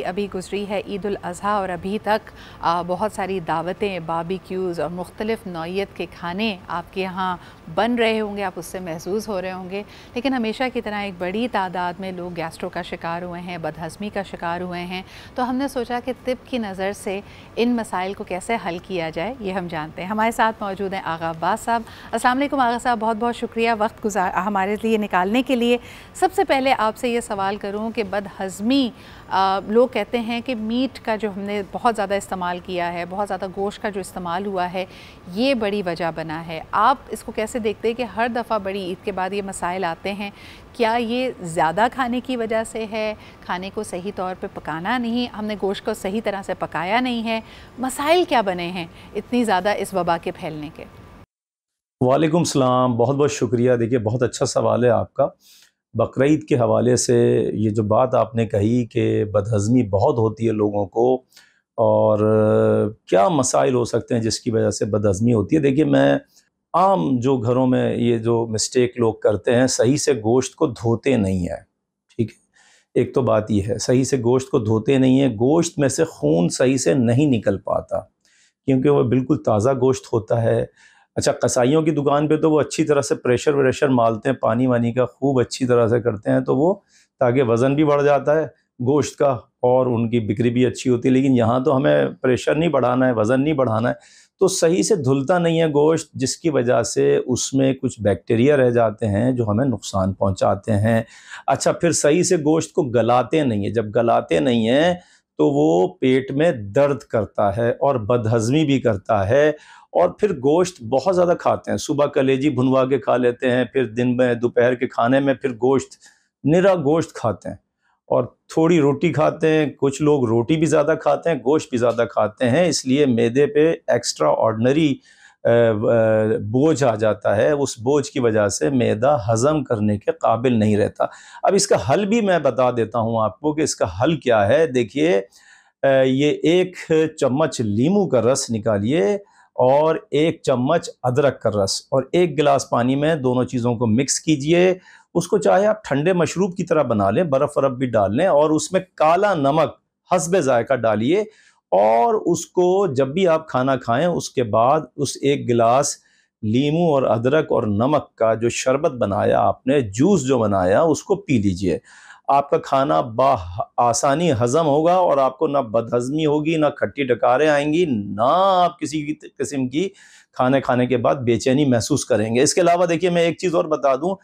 कि अभी गुजरी है ईद उल अज़हा और अभी तक बहुत सारी दावतें, बारबेक्यूज़ और मुख्तलिफ़ नौइयत के खाने आपके यहाँ बन रहे होंगे, आप उससे महसूस हो रहे होंगे। लेकिन हमेशा की तरह एक बड़ी तादाद में लोग गैस्ट्रो का शिकार हुए हैं, बदहज़मी का शिकार हुए हैं। तो हमने सोचा कि तिब की नज़र से इन मसाइल को कैसे हल किया जाए, ये हम जानते हैं। हमारे साथ मौजूद हैं आगा अब्बास साहब। अस्सलाम वालेकुम आगा साहब, बहुत बहुत शुक्रिया वक्त हमारे लिए निकालने के लिए। सबसे पहले आपसे ये सवाल करूँ कि बदहज़मी, लोग कहते हैं कि मीट का जो हमने बहुत ज़्यादा इस्तेमाल किया है, बहुत ज़्यादा गोश्त का जो इस्तेमाल हुआ है, ये बड़ी वजह बना है। आप इसको कैसे देखते हैं कि हर दफ़ा बड़ी ईद के बाद ये मसाइल आते हैं? क्या ये ज़्यादा खाने की वजह से है, खाने को सही तौर पे पकाना नहीं, हमने गोश्त को सही तरह से पकाया नहीं है? मसाइल क्या बने हैं इतनी ज़्यादा इस वबा के फैलने के? वालेकुम सलाम, बहुत बहुत शुक्रिया। देखिए, बहुत अच्छा सवाल है आपका। बकरीद के हवाले से ये जो बात आपने कही कि बदहज़मी बहुत होती है लोगों को और क्या मसाइल हो सकते हैं जिसकी वजह से बदहज़मी होती है। देखिए, मैं आम जो घरों में ये जो मिस्टेक लोग करते हैं, सही से गोश्त को धोते नहीं हैं, ठीक है। एक तो बात ये है, सही से गोश्त को धोते नहीं हैं, गोश्त में से खून सही से नहीं निकल पाता क्योंकि वो बिल्कुल ताज़ा गोश्त होता है। अच्छा, कसाइयों की दुकान पे तो वो अच्छी तरह से प्रेशर व्रेशर मारते हैं, पानी वानी का खूब अच्छी तरह से करते हैं, तो वो ताकि वज़न भी बढ़ जाता है गोश्त का और उनकी बिक्री भी अच्छी होती है। लेकिन यहाँ तो हमें प्रेशर नहीं बढ़ाना है, वज़न नहीं बढ़ाना है, तो सही से धुलता नहीं है गोश्त, जिसकी वजह से उसमें कुछ बैक्टीरिया रह जाते हैं जो हमें नुकसान पहुँचाते हैं। अच्छा, फिर सही से गोश्त को गलाते नहीं हैं, जब गलाते नहीं हैं तो वो पेट में दर्द करता है और बदहज़मी भी करता है। और फिर गोश्त बहुत ज़्यादा खाते हैं, सुबह कलेजी भुनवा के खा लेते हैं, फिर दिन में दोपहर के खाने में फिर गोश्त, निरा गोश्त खाते हैं और थोड़ी रोटी खाते हैं। कुछ लोग रोटी भी ज़्यादा खाते हैं, गोश्त भी ज़्यादा खाते हैं, इसलिए मैदे पे एक्स्ट्रा ऑर्डनरी बोझ आ जाता है। उस बोझ की वजह से मैदा हज़म करने के काबिल नहीं रहता। अब इसका हल भी मैं बता देता हूँ आपको कि इसका हल क्या है। देखिए, ये 1 चम्मच नींबू का रस निकालिए और 1 चम्मच अदरक का रस और 1 गिलास पानी में दोनों चीज़ों को मिक्स कीजिए। उसको चाहे आप ठंडे मशरूब की तरह बना लें, बर्फ़-वर्फ़ भी डाल लें और उसमें काला नमक हस्बे ज़ायक़ा डालिए और उसको जब भी आप खाना खाएँ उसके बाद उस 1 गिलास नींबू और अदरक और नमक का जो शरबत बनाया आपने, जूस जो बनाया, उसको पी लीजिए। आपका खाना आसानी हज़म होगा और आपको ना बदहज़मी होगी, ना खट्टी डकारें आएँगी, ना आप किसी भी किस्म की खाने खाने के बाद बेचैनी महसूस करेंगे। इसके अलावा देखिए, मैं एक चीज़ और बता दूँ,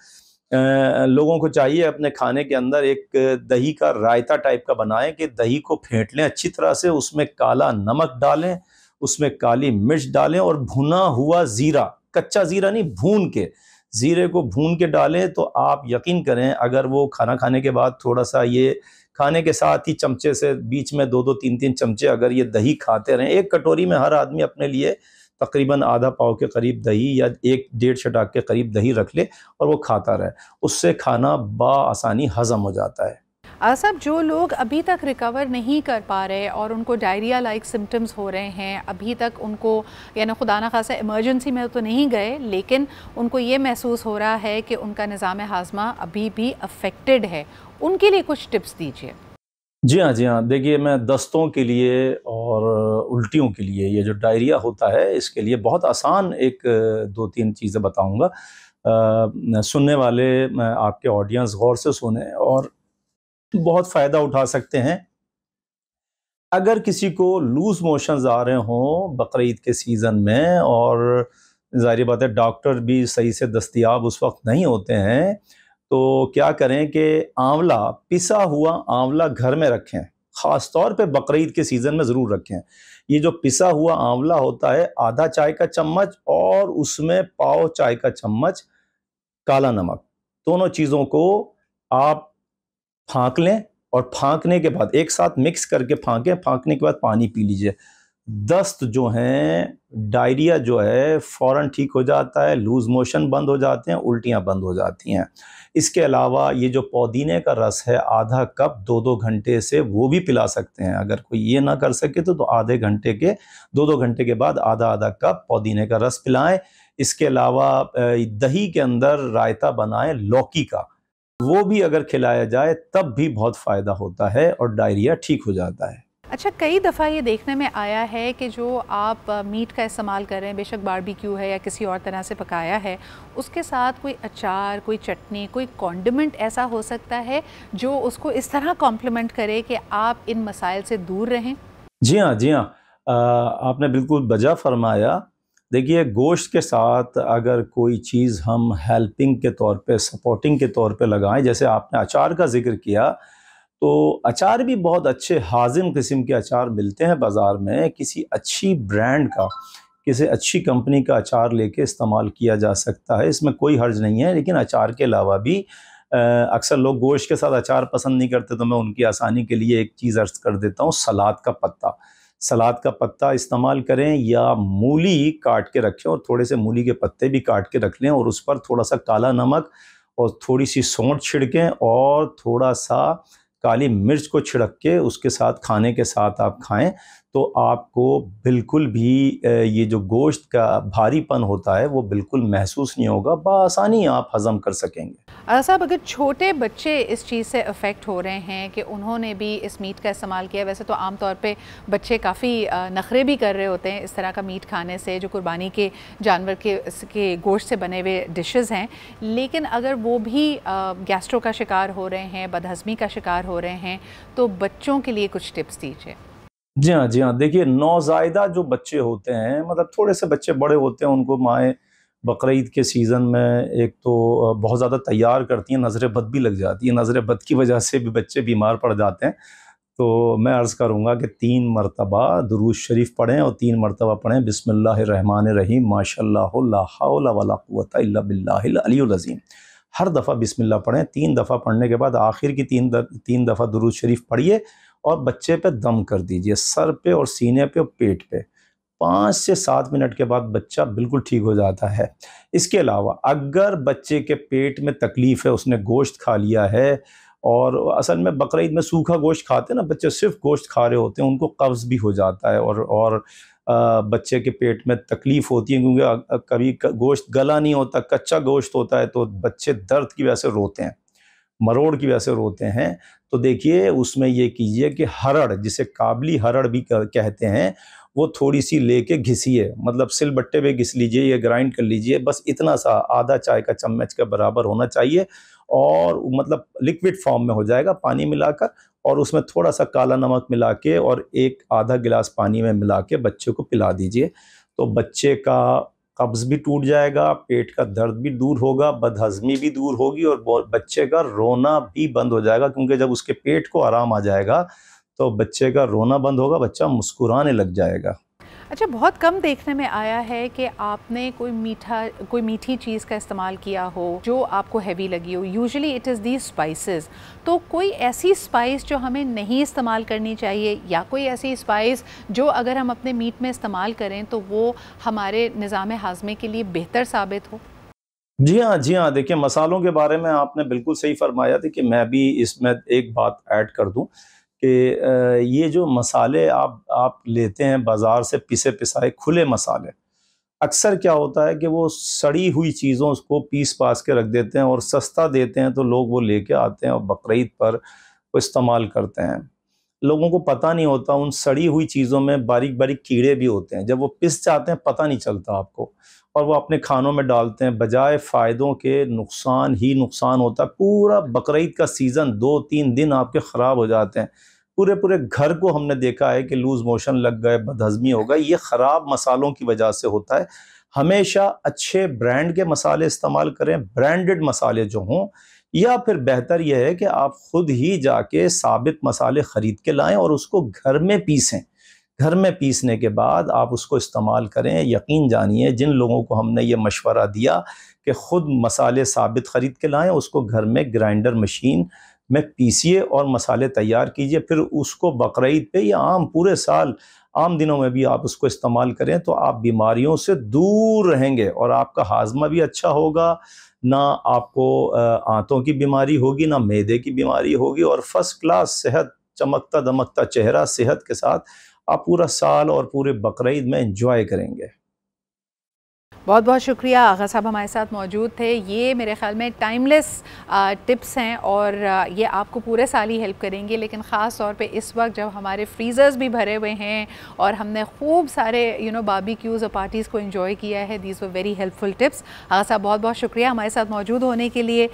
लोगों को चाहिए अपने खाने के अंदर एक दही का रायता टाइप का बनाएँ कि दही को फेंट लें अच्छी तरह से, उसमें काला नमक डालें, उसमें काली मिर्च डालें और भुना हुआ ज़ीरा, कच्चा ज़ीरा नहीं, भून के ज़ीरे को भून के डालें, तो आप यकीन करें अगर वो खाना खाने के बाद थोड़ा-सा ये खाने के साथ ही चमचे से बीच में 2-2 3-3 चमचे अगर ये दही खाते रहें, एक कटोरी में हर आदमी अपने लिए तकरीबन आधा पाव के करीब दही या 1 डेढ़ छटाक के करीब दही रख ले और वो खाता रहे, उससे खाना बआसानी हज़म हो जाता है। साहब, जो लोग अभी तक रिकवर नहीं कर पा रहे और उनको डायरिया लाइक सिम्टम्स हो रहे हैं, अभी तक उनको, यानी खुदा ना खासा इमरजेंसी में तो नहीं गए, लेकिन उनको ये महसूस हो रहा है कि उनका निज़ाम हाज़मा अभी भी अफेक्टेड है, उनके लिए कुछ टिप्स दीजिए। जी हाँ, जी हाँ। देखिए, मैं दस्तों के लिए और उल्टियों के लिए, ये जो डायरिया होता है, इसके लिए बहुत आसान एक 2-3 चीज़ें बताऊँगा। सुनने वाले, मैं आपके ऑडियंस गौर से सुनें और बहुत फ़ायदा उठा सकते हैं। अगर किसी को लूज़ मोशंस आ रहे हों बकरीद के सीज़न में और ज़ाहिर बात है डॉक्टर भी सही से दस्तयाब उस वक़्त नहीं होते हैं, तो क्या करें कि आंवला, पिसा हुआ आंवला घर में रखें, ख़ास तौर पे बकरीद के सीज़न में ज़रूर रखें। ये जो पिसा हुआ आंवला होता है, आधा चाय का चम्मच और उसमें पाव चाय का चम्मच काला नमक, दोनों चीज़ों को आप फाँक लें और फाँकने के बाद एक साथ मिक्स करके फाँकें, फाँकने के बाद पानी पी लीजिए। दस्त जो हैं, डायरिया जो है फ़ौरन ठीक हो जाता है, लूज़ मोशन बंद हो जाते हैं, उल्टियाँ बंद हो जाती हैं। इसके अलावा ये जो पुदीने का रस है, आधा कप 2-2 घंटे से वो भी पिला सकते हैं। अगर कोई ये ना कर सके तो आधे घंटे के 2-2 घंटे के बाद आधा-आधा कप पुदीने का रस पिलाएँ। इसके अलावा दही के अंदर रायता बनाएँ लौकी का। वो भी अगर खिलाया जाए तब भी बहुत फ़ायदा होता है और डायरिया ठीक हो जाता है। अच्छा, कई दफ़ा ये देखने में आया है कि जो आप मीट का इस्तेमाल कर रहे हैं, बेशक बारबेक्यू है या किसी और तरह से पकाया है, उसके साथ कोई अचार, कोई चटनी, कोई कॉन्डिमेंट ऐसा हो सकता है जो उसको इस तरह कॉम्प्लीमेंट करे कि आप इन मसाइल से दूर रहें? जी हाँ, जी हाँ। आपने बिल्कुल बजा फरमाया। देखिए, गोश्त के साथ अगर कोई चीज़ हम हेल्पिंग के तौर पे, सपोर्टिंग के तौर पे लगाएँ, जैसे आपने अचार का ज़िक्र किया, तो अचार भी बहुत अच्छे हाज़िम किस्म के अचार मिलते हैं बाज़ार में। किसी अच्छी ब्रांड का, किसी अच्छी कंपनी का अचार लेके इस्तेमाल किया जा सकता है, इसमें कोई हर्ज नहीं है। लेकिन अचार के अलावा भी अक्सर लोग गोश्त के साथ अचार पसंद नहीं करते, तो मैं उनकी आसानी के लिए एक चीज़ अर्ज़ कर देता हूँ, सलाद का पत्ता। सलाद का पत्ता इस्तेमाल करें या मूली काट के रखें और थोड़े से मूली के पत्ते भी काट के रख लें और उस पर थोड़ा-सा काला नमक और थोड़ी-सी सौंठ छिड़कें और थोड़ा-सा काली मिर्च को छिड़क के उसके साथ, खाने के साथ आप खाएँ, तो आपको बिल्कुल भी ये जो गोश्त का भारीपन होता है वो बिल्कुल महसूस नहीं होगा, बआसानी आप हज़म कर सकेंगे। साहब, अगर छोटे बच्चे इस चीज़ से अफ़ेक्ट हो रहे हैं कि उन्होंने भी इस मीट का इस्तेमाल किया, वैसे तो आम तौर पे बच्चे काफ़ी नखरे भी कर रहे होते हैं इस तरह का मीट खाने से, जो कुर्बानी के जानवर के गोश्त से बने हुए डिशेज़ हैं, लेकिन अगर वो भी गैस्ट्रो का शिकार हो रहे हैं, बदहज़मी का शिकार हो रहे हैं, तो बच्चों के लिए कुछ टिप्स दीजिए। जी हाँ, जी हाँ। देखिए, नौज़ायदा जो बच्चे होते हैं, मतलब थोड़े से बच्चे बड़े होते हैं, उनको माएँ बकरीद के सीज़न में एक तो बहुत ज़्यादा तैयार करती हैं, नज़र बद भी लग जाती है। नज़र बद की वजह से भी बच्चे बीमार पड़ जाते हैं। तो मैं अर्ज़ करूँगा कि 3 मरतबा दुरूद शरीफ पढ़ें और 3 मरतबा पढ़ें बिस्मिल्लाहिर्रहमानिर्रहीम, माशअल्लाहु ला हौला वला कुव्वता इल्ला बिल्लाहिल अलियुल अज़ीम। हर दफ़ा बिस्मिल्लाह पढ़ें, 3 दफ़ा पढ़ने के बाद आखिर की 3 दफ़ा दुरूद शरीफ पढ़िए और बच्चे पे दम कर दीजिए, सर पे और सीने पे और पेट पे। 5 से 7 मिनट के बाद बच्चा बिल्कुल ठीक हो जाता है। इसके अलावा अगर बच्चे के पेट में तकलीफ़ है, उसने गोश्त खा लिया है और असल में बकरीद में सूखा गोश्त खाते हैं ना बच्चे, सिर्फ़ गोश्त खा रहे होते हैं, उनको कब्ज़ भी हो जाता है और बच्चे के पेट में तकलीफ़ होती है क्योंकि कभी गोश्त गला नहीं होता, कच्चा गोश्त होता है, तो बच्चे दर्द की वजह से रोते हैं, मरोड़ की वजह से रोते हैं। तो देखिए, उसमें ये कीजिए कि हरड़, जिसे काबली हरड़ भी कहते हैं, वो थोड़ी-सी लेके घिसिए, मतलब सिलबट्टे पे घिस लीजिए या ग्राइंड कर लीजिए, बस इतना सा, आधा चाय का चम्मच के बराबर होना चाहिए और मतलब लिक्विड फॉर्म में हो जाएगा पानी मिलाकर, और उसमें थोड़ा-सा काला नमक मिला के और एक आधा गिलास पानी में मिला के बच्चे को पिला दीजिए। तो बच्चे का कब्ज़ भी टूट जाएगा, पेट का दर्द भी दूर होगा, बदहज़मी भी दूर होगी और बच्चे का रोना भी बंद हो जाएगा, क्योंकि जब उसके पेट को आराम आ जाएगा, तो बच्चे का रोना बंद होगा, बच्चा मुस्कुराने लग जाएगा। अच्छा, बहुत कम देखने में आया है कि आपने कोई मीठी चीज़ का इस्तेमाल किया हो जो आपको हैवी लगी हो। Usually it is these spices. तो कोई ऐसी स्पाइस जो हमें नहीं इस्तेमाल करनी चाहिए, या कोई ऐसी स्पाइस जो अगर हम अपने मीट में इस्तेमाल करें तो वो हमारे निज़ाम हाज़मे के लिए बेहतर साबित हो? जी हाँ, जी हाँ। देखिए, मसालों के बारे में आपने बिल्कुल सही फरमाया। देखिए, मैं भी इसमें एक बात ऐड कर दूँ कि ये जो मसाले आप लेते हैं बाज़ार से, पिसे-पिसाए खुले मसाले, अक्सर क्या होता है कि वो सड़ी हुई चीज़ों को पीस-पास के रख देते हैं और सस्ता देते हैं, तो लोग वो लेके आते हैं और बकरीद पर वो इस्तेमाल करते हैं। लोगों को पता नहीं होता, उन सड़ी हुई चीज़ों में बारीक-बारीक कीड़े भी होते हैं। जब वो पिस जाते हैं, पता नहीं चलता आपको, और वो अपने खानों में डालते हैं। बजाय फ़ायदों के नुकसान ही नुकसान होता है। पूरा बकरीद का सीज़न 2-3 दिन आपके ख़राब हो जाते हैं। पूरे-पूरे घर को हमने देखा है कि लूज़ मोशन लग गए, बदहज़मी हो गई। ये ख़राब मसालों की वजह से होता है। हमेशा अच्छे ब्रांड के मसाले इस्तेमाल करें, ब्रांडेड मसाले जो हों, या फिर बेहतर यह है कि आप खुद ही जाके साबित मसाले ख़रीद के लाएँ और उसको घर में पीसें। घर में पीसने के बाद आप उसको इस्तेमाल करें। यकीन जानिए, जिन लोगों को हमने ये मशवरा दिया कि खुद मसाले साबित ख़रीद के लाएँ, उसको घर में ग्राइंडर मशीन में पीसिए और मसाले तैयार कीजिए। फिर उसको बकरीद पे या पूरे साल, आम दिनों में भी आप उसको इस्तेमाल करें, तो आप बीमारियों से दूर रहेंगे और आपका हाज़मा भी अच्छा होगा। ना आपको आंतों की बीमारी होगी, ना मैदे की बीमारी होगी, और फर्स्ट क्लास सेहत, चमकता दमकता चेहरा, सेहत के साथ आप पूरा साल और पूरे बकरीद में एंजॉय करेंगे। बहुत बहुत शुक्रिया, आगा साहब हमारे साथ मौजूद थे। ये मेरे ख़्याल में टाइमलेस टिप्स हैं और ये आपको पूरे साल ही हेल्प करेंगे, लेकिन ख़ास तौर पे इस वक्त जब हमारे फ्रीज़र्स भी भरे हुए हैं और हमने खूब सारे बारबेक्यूज़ और पार्टीज़ को एंजॉय किया है। These were very helpful tips. Agha साहब बहुत बहुत शुक्रिया हमारे साथ मौजूद होने के लिए।